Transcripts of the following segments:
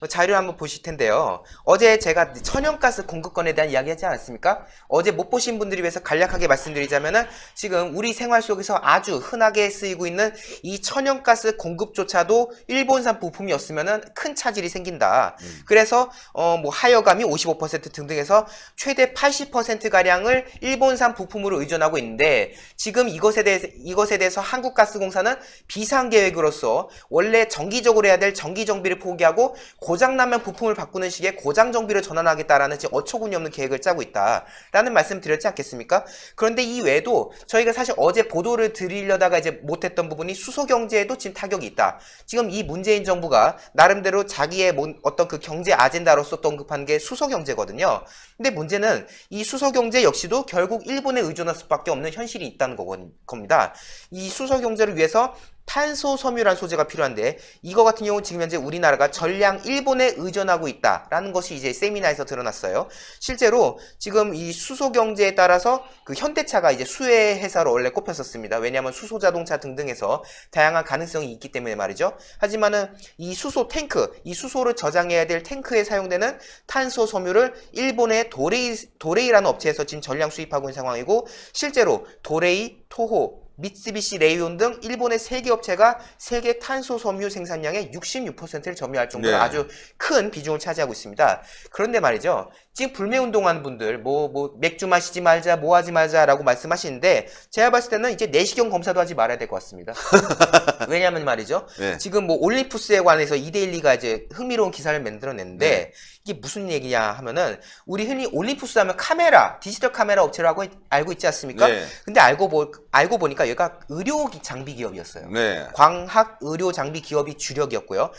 자료 한번 보실 텐데요. 어제 제가 천연가스 공급권에 대한 이야기 하지 않았습니까? 어제 못 보신 분들을 위해서 간략하게 말씀드리자면은 지금 우리 생활 속에서 아주 흔하게 쓰이고 있는 이 천연가스 공급조차도 일본산 부품이었으면은 큰 차질이 생긴다. 그래서 뭐 하여감이 55% 등등해서 최대 80%가량을 일본산 부품으로 의존하고 있는데 지금 이것에 대해서 한국가스공사는 비상계획으로서 원래 정기적으로 해야 될 정기정비를 포기하고 고장나면 부품을 바꾸는 식의 고장정비를 전환하겠다라는 지금 어처구니 없는 계획을 짜고 있다라는 말씀 드렸지 않겠습니까? 그런데 이 외에도 저희가 사실 어제 보도를 드리려다가 이제 못했던 부분이 수소경제에도 지금 타격이 있다. 지금 이 문재인 정부가 나름대로 자기의 어떤 그 경제 아젠다로서 또 언급한 게 수소경제거든요. 근데 문제는 이 수소경제 역시도 결국 일본에 의존할 수밖에 없는 현실이 있다는 겁니다. 이 수소경제를 위해서 탄소 섬유란 소재가 필요한데 이거 같은 경우는 지금 현재 우리나라가 전량 일본에 의존하고 있다라는 것이 이제 세미나에서 드러났어요. 실제로 지금 이 수소 경제에 따라서 그 현대차가 이제 수혜 회사로 원래 꼽혔었습니다. 왜냐하면 수소 자동차 등등에서 다양한 가능성이 있기 때문에 말이죠. 하지만은 이 수소 탱크, 이 수소를 저장해야 될 탱크에 사용되는 탄소 섬유를 일본의 도레이라는 업체에서 지금 전량 수입하고 있는 상황이고 실제로 도레이, 토호, 미쓰비시 레이온 등 일본의 세계 업체가 세계 탄소 섬유 생산량의 66%를 점유할 정도로 네. 아주 큰 비중을 차지하고 있습니다. 그런데 말이죠. 지금 불매운동하는 분들 맥주 마시지 말자 뭐 하지 말자라고 말씀하시는데 제가 봤을 때는 이제 내시경 검사도 하지 말아야 될 것 같습니다. 왜냐면 말이죠. 네. 지금 뭐 올림푸스에 관해서 이데일리가 이제 흥미로운 기사를 만들어냈는데 네. 이게 무슨 얘기냐 하면은 우리 흔히 올림푸스 하면 카메라, 디지털 카메라 업체라고 알고 있지 않습니까? 네. 근데 알고 보니까 얘가 의료 장비 기업이었어요. 네. 광학 의료 장비 기업이 주력이었고요.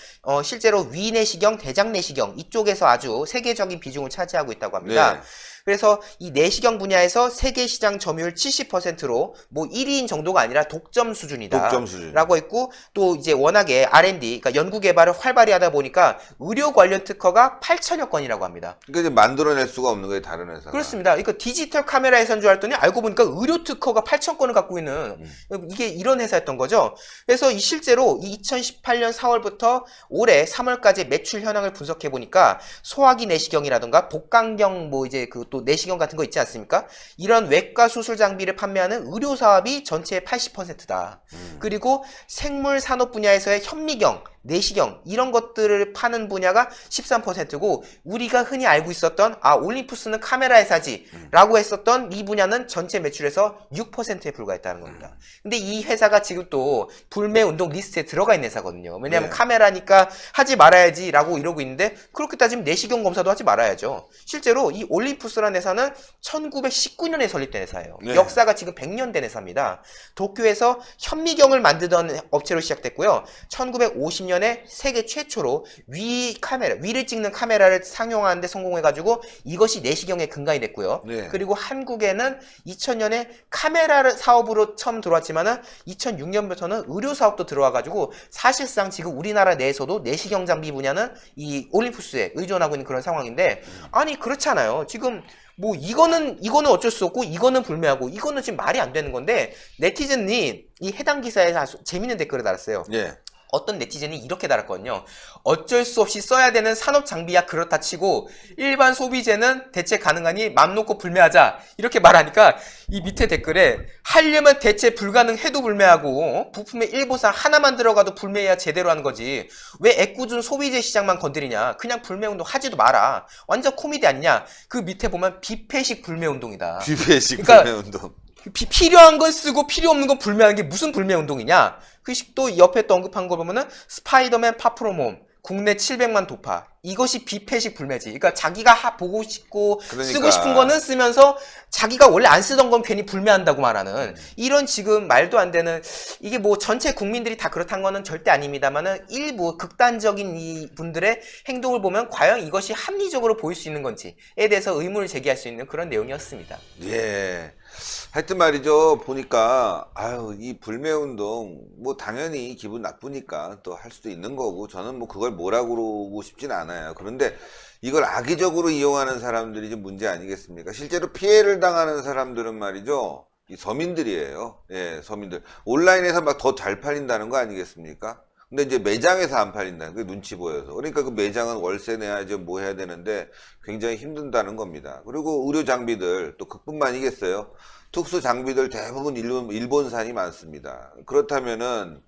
실제로 위내시경, 대장내시경 이쪽에서 아주 세계적인 비중을 차지하고 있다고 합니다. 네. 그래서 이 내시경 분야에서 세계 시장 점유율 70%로 뭐 1위인 정도가 아니라 독점 수준이다. 독점 수준. 라고 했고 또 이제 워낙에 R&D, 그러니까 연구 개발을 활발히 하다 보니까 의료 관련 특허가 8천여 건이라고 합니다. 그러니까 이제 만들어낼 수가 없는 거예요, 다른 회사가. 그렇습니다. 그러니까 디지털 카메라 회사인 줄 알았더니 알고 보니까 의료 특허가 8천 건을 갖고 있는 이게 이런 회사였던 거죠. 그래서 실제로 2018년 4월부터 올해 3월까지 매출 현황을 분석해 보니까 소화기 내시경이라든가 복강경 뭐 이제 그 또 내시경 같은 거 있지 않습니까? 이런 외과 수술 장비를 판매하는 의료 사업이 전체의 80%다. 그리고 생물 산업 분야에서의 현미경, 내시경 이런 것들을 파는 분야가 13%고 우리가 흔히 알고 있었던 올림푸스는 카메라 회사지 라고 했었던 이 분야는 전체 매출에서 6%에 불과했다는 겁니다. 근데 이 회사가 지금 또 불매운동 리스트에 들어가 있는 회사거든요. 왜냐하면 네. 카메라니까 하지 말아야지 라고 이러고 있는데 그렇게 따지면 내시경 검사도 하지 말아야죠. 실제로 이 올림푸스라는 회사는 1919년에 설립된 회사예요. 네. 역사가 지금 100년 된 회사입니다. 도쿄에서 현미경을 만들던 업체로 시작됐고요. 1950년에 세계 최초로 위를 찍는 카메라를 상용하는데 성공해가지고 이것이 내시경의 근간이 됐고요. 네. 그리고 한국에는 2000년에 카메라 사업으로 처음 들어왔지만은 2006년부터는 의료 사업도 들어와가지고 사실상 지금 우리나라 내에서도 내시경 장비 분야는 이 올림푸스에 의존하고 있는 그런 상황인데 아니 그렇잖아요. 지금 뭐 이거는 어쩔 수 없고 이거는 불매하고 이거는 지금 말이 안 되는 건데 네티즌이 이 해당 기사에 아주 재밌는 댓글을 달았어요. 예. 어떤 네티즌이 이렇게 달았거든요. 어쩔 수 없이 써야 되는 산업 장비야 그렇다 치고 일반 소비재는 대체 가능하니 맘 놓고 불매하자 이렇게 말하니까 이 밑에 댓글에 하려면 대체 불가능해도 불매하고 부품의 일부상 하나만 들어가도 불매해야 제대로 하는 거지 왜 애꿎은 소비재 시장만 건드리냐 그냥 불매운동 하지도 마라 완전 코미디 아니냐 그 밑에 보면 비폐식 불매운동이다. 비폐식 그러니까 불매운동. 필요한 건 쓰고 필요 없는 건 불매하는 게 무슨 불매운동이냐? 그 또 옆에 또 언급한 거 보면은 스파이더맨 파프로몸 국내 700만 도파 이것이 비폐식 불매지. 그러니까 자기가 보고 싶고 쓰고 싶은 거는 쓰면서 자기가 원래 안 쓰던 건 괜히 불매한다고 말하는 이런 지금 말도 안 되는 이게 뭐 전체 국민들이 다 그렇다는 거는 절대 아닙니다만은 일부 극단적인 이 분들의 행동을 보면 과연 이것이 합리적으로 보일 수 있는 건지에 대해서 의문을 제기할 수 있는 그런 내용이었습니다. 예. 하여튼 말이죠. 보니까 이 불매운동 뭐 당연히 기분 나쁘니까 또 할 수도 있는 거고 저는 뭐 그걸 뭐라고 그러고 싶진 않아요. 그런데 이걸 악의적으로 이용하는 사람들이 좀 문제 아니겠습니까? 실제로 피해를 당하는 사람들은 말이죠. 이 서민들이에요. 예, 서민들. 온라인에서 막 더 잘 팔린다는 거 아니겠습니까? 근데 이제 매장에서 안 팔린다는 게 눈치 보여서. 그러니까 그 매장은 월세 내야지 뭐 해야 되는데 굉장히 힘든다는 겁니다. 그리고 의료 장비들 또 그뿐만이겠어요. 특수 장비들 대부분 일본산이 많습니다. 그렇다면은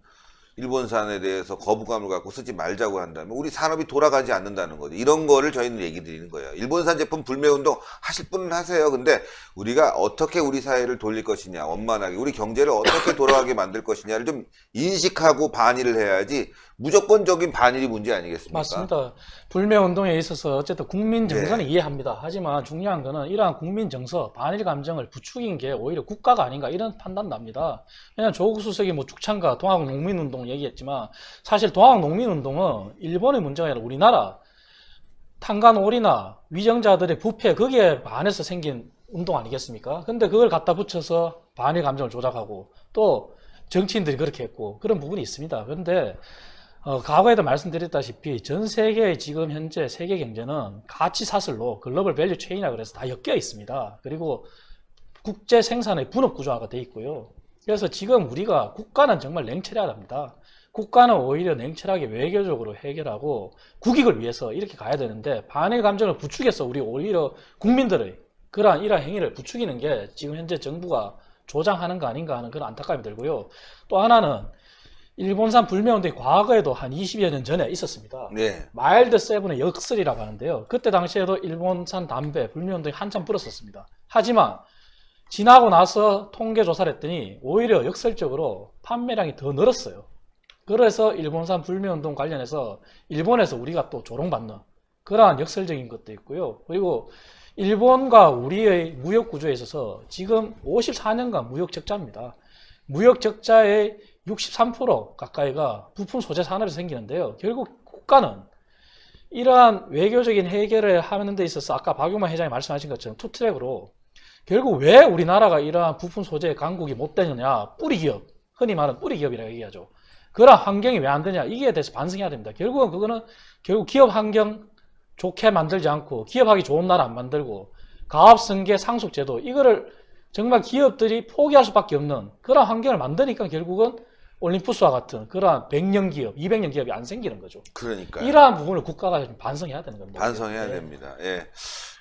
일본산에 대해서 거부감을 갖고 쓰지 말자고 한다면 우리 산업이 돌아가지 않는다는 거죠. 이런 거를 저희는 얘기 드리는 거예요. 일본산 제품 불매운동 하실 분은 하세요. 근데 우리가 어떻게 우리 사회를 돌릴 것이냐, 원만하게 우리 경제를 어떻게 돌아가게 만들 것이냐를 좀 인식하고 반일을 해야지 무조건적인 반일이 문제 아니겠습니까? 맞습니다. 불매운동에 있어서 어쨌든 국민 정서는 네. 이해합니다. 하지만 중요한 거는 이러한 국민 정서, 반일 감정을 부추긴 게 오히려 국가가 아닌가 이런 판단 납니다. 왜냐하면 조국 수석이 뭐 죽창가 동학 농민운동 얘기했지만 사실 동학 농민운동은 일본의 문제가 아니라 우리나라 탄간오리나 위정자들의 부패 거기에 반해서 생긴 운동 아니겠습니까? 근데 그걸 갖다 붙여서 반일 감정을 조작하고 또 정치인들이 그렇게 했고 그런 부분이 있습니다. 그런데 과거에도 말씀드렸다시피 전 세계의 지금 현재 세계 경제는 가치 사슬로 글로벌 밸류 체인이라 그래서 다 엮여 있습니다. 그리고 국제 생산의 분업 구조화가 돼 있고요. 그래서 지금 우리가 국가는 정말 냉철해야 합니다. 국가는 오히려 냉철하게 외교적으로 해결하고 국익을 위해서 이렇게 가야 되는데 반일 감정을 부추겨서 우리 오히려 국민들의 이러한 행위를 부추기는 게 지금 현재 정부가 조장하는 거 아닌가 하는 그런 안타까움이 들고요. 또 하나는 일본산 불매운동이 과거에도 한 20여 년 전에 있었습니다. 네. 마일드 세븐의 역설이라고 하는데요. 그때 당시에도 일본산 담배 불매운동이 한참 불었었습니다. 하지만 지나고 나서 통계 조사를 했더니 오히려 역설적으로 판매량이 더 늘었어요. 그래서 일본산 불매운동 관련해서 일본에서 우리가 또 조롱받는 그러한 역설적인 것도 있고요. 그리고 일본과 우리의 무역 구조에 있어서 지금 54년간 무역 적자입니다. 무역 적자의 63% 가까이가 부품 소재 산업에서 생기는데요. 결국 국가는 이러한 외교적인 해결을 하는 데 있어서 아까 박용만 회장이 말씀하신 것처럼 투트랙으로 결국 왜 우리나라가 이러한 부품 소재 강국이 못 되느냐, 뿌리 기업, 흔히 말하는 뿌리 기업이라고 얘기하죠. 그런 환경이 왜 안 되냐, 이게 대해서 반성해야 됩니다. 결국은 그거는 결국 기업 환경 좋게 만들지 않고 기업하기 좋은 나라 안 만들고 가압승계 상속제도 이거를 정말 기업들이 포기할 수밖에 없는 그런 환경을 만드니까 결국은 올림푸스와 같은 그러한 100년 기업, 200년 기업이 안 생기는 거죠. 그러니까 이러한 부분을 국가가 좀 반성해야 되는 겁니다. 반성해야 네. 됩니다. 예.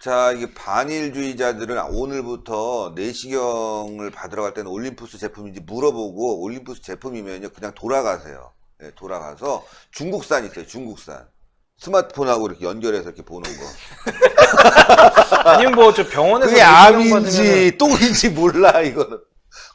자, 이게 반일주의자들은 오늘부터 내시경을 받으러 갈 때는 올림푸스 제품인지 물어보고 올림푸스 제품이면요 그냥 돌아가세요. 예, 돌아가서 중국산 있어요. 중국산. 스마트폰하고 이렇게 연결해서 이렇게 보는 거. 아니면 뭐 저 병원에서 그게 내시경 암인지 똥인지 몰라 이거는.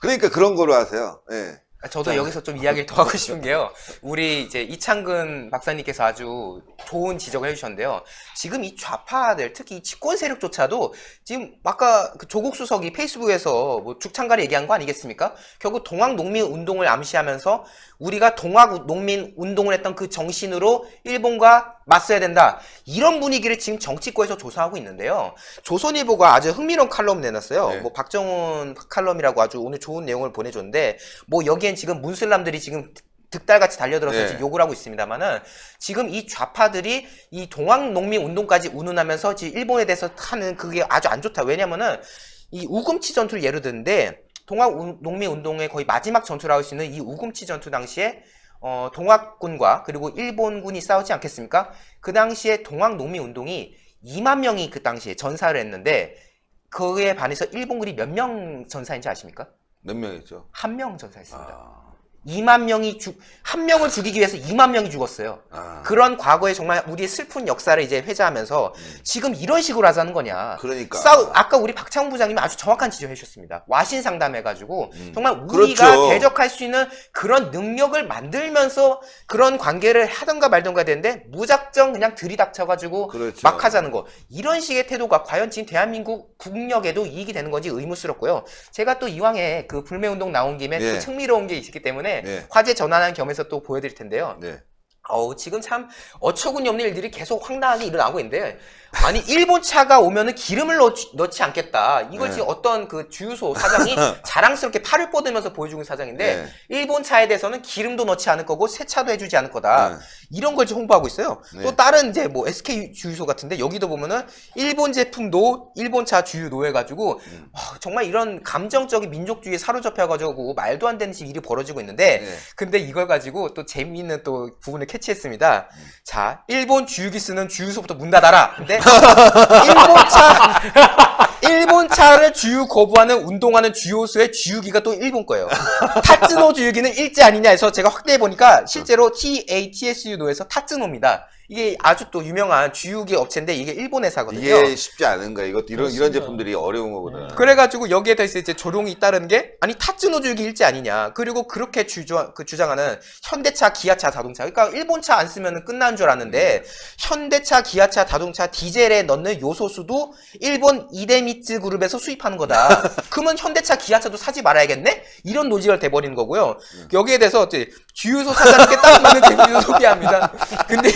그러니까 그런 거로 하세요. 예. 저도 여기서 좀 이야기를 더 하고 싶은 게요. 우리 이제 이창근 박사님께서 아주 좋은 지적을 해주셨는데요. 지금 이 좌파들, 특히 이 집권 세력조차도 지금 아까 그 조국 수석이 페이스북에서 뭐 죽창가를 얘기한 거 아니겠습니까? 결국 동학 농민 운동을 암시하면서 우리가 동학 농민 운동을 했던 그 정신으로 일본과 맞서야 된다. 이런 분위기를 지금 정치권에서 조사하고 있는데요. 조선일보가 아주 흥미로운 칼럼 내놨어요. 네. 뭐 박정훈 칼럼이라고 아주 오늘 좋은 내용을 보내줬는데 뭐 여기엔 지금 문슬람들이 지금 득달같이 달려들어서 네. 지금 욕을 하고 있습니다만은 지금 이 좌파들이 이 동학 농민 운동까지 운운하면서 지금 일본에 대해서 하는 그게 아주 안 좋다. 왜냐면은 이 우금치 전투를 예로 드는데 동학 농민 운동의 거의 마지막 전투라고 할 수 있는 이 우금치 전투 당시에 동학군과 그리고 일본군이 싸우지 않겠습니까? 그 당시에 동학 농민 운동이 2만 명이 그 당시에 전사를 했는데 그에 반해서 일본군이 몇 명 전사인지 아십니까? 몇 명이죠? 1명 전사했습니다. 아. 2만 명이 한 명을 죽이기 위해서 2만 명이 죽었어요. 아. 그런 과거에 정말 우리의 슬픈 역사를 이제 회자하면서 지금 이런 식으로 하자는 거냐. 그러니까. 아까 우리 박창훈 부장님이 아주 정확한 지적을 해주셨습니다. 와신 상담해가지고 정말 우리가 그렇죠. 대적할 수 있는 그런 능력을 만들면서 그런 관계를 하던가 말던가 되는데 무작정 그냥 들이닥쳐가지고 그렇죠. 막 하자는 거. 이런 식의 태도가 과연 지금 대한민국 국력에도 이익이 되는 건지 의문스럽고요. 제가 또 이왕에 그 불매운동 나온 김에 네. 또 흥미로운 게 있기 때문에 네. 화제 전환하는 겸해서 또 보여드릴 텐데요. 네. 지금 참 어처구니 없는 일들이 계속 황당하게 일어나고 있는데 아니 일본 차가 오면은 기름을 넣지 않겠다. 이걸 네. 지금 어떤 그 주유소 사장이 자랑스럽게 팔을 뻗으면서 보여주는 사장인데 네. 일본 차에 대해서는 기름도 넣지 않을 거고 세차도 해주지 않을 거다. 네. 이런 걸 지금 홍보하고 있어요. 네. 또 다른 이제 뭐 SK 주유소 같은데 여기도 보면은 일본 제품도 일본 차 주유노 해가지고 정말 이런 감정적인 민족주의에 사로잡혀가지고 말도 안 되는 일이 벌어지고 있는데 네. 근데 이걸 가지고 또 재미있는 또 부분을 캐치했습니다. 자, 일본 주유기 쓰는 주유소부터 문 닫아라. 근데 일본 차를 주유 거부하는 운동하는 주유소의 주유기가 또 일본 거예요. 타츠노 주유기는 일제 아니냐 해서 제가 확대해 보니까 실제로 TATSU노에서 타츠노입니다. 이게 아주 또 유명한 주유기 업체인데 이게 일본 회사거든요. 이게 쉽지 않은 거야. 이런 그렇습니다. 제품들이 어려운 거거든. 그래가지고 여기에 대해서 이제 조롱이 잇따르는 게 아니 타츠노 주유기 일제 아니냐. 그리고 그렇게 주장하는 현대차, 기아차, 자동차. 그러니까 일본 차 안 쓰면 끝나는 줄 알았는데 현대차, 기아차, 자동차 디젤에 넣는 요소수도 일본 이데미츠 그룹에서 수입하는 거다. 그러면 현대차, 기아차도 사지 말아야겠네? 이런 노지가 돼버리는 거고요. 여기에 대해서 어떻게 주유소 사장님께 딱 맞는 재미를 소개합니다. 근데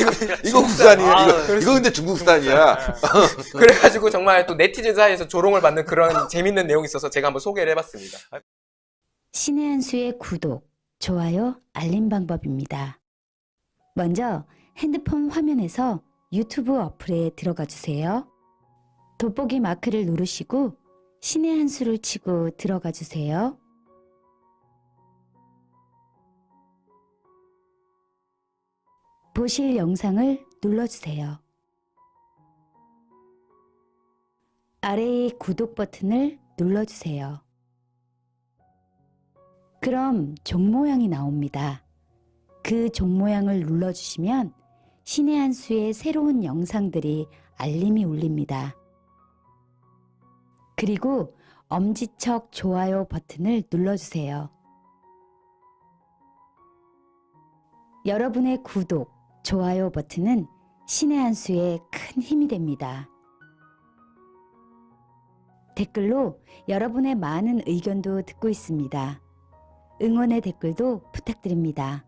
이거 국산이야. 아, 이거 근데 중국산이야. 그래가지고 정말 또 네티즌 사이에서 조롱을 받는 그런 재밌는 내용이 있어서 제가 한번 소개를 해봤습니다. 신의 한 수의 구독, 좋아요, 알림 방법입니다. 먼저 핸드폰 화면에서 유튜브 어플에 들어가 주세요. 돋보기 마크를 누르시고 신의 한 수를 치고 들어가 주세요. 보실 영상을 눌러주세요. 아래의 구독 버튼을 눌러주세요. 그럼 종 모양이 나옵니다. 그 종 모양을 눌러주시면 신의 한 수의 새로운 영상들이 알림이 울립니다. 그리고 엄지척 좋아요 버튼을 눌러주세요. 여러분의 구독, 좋아요 버튼은 신의 한 수에 큰 힘이 됩니다. 댓글로 여러분의 많은 의견도 듣고 있습니다. 응원의 댓글도 부탁드립니다.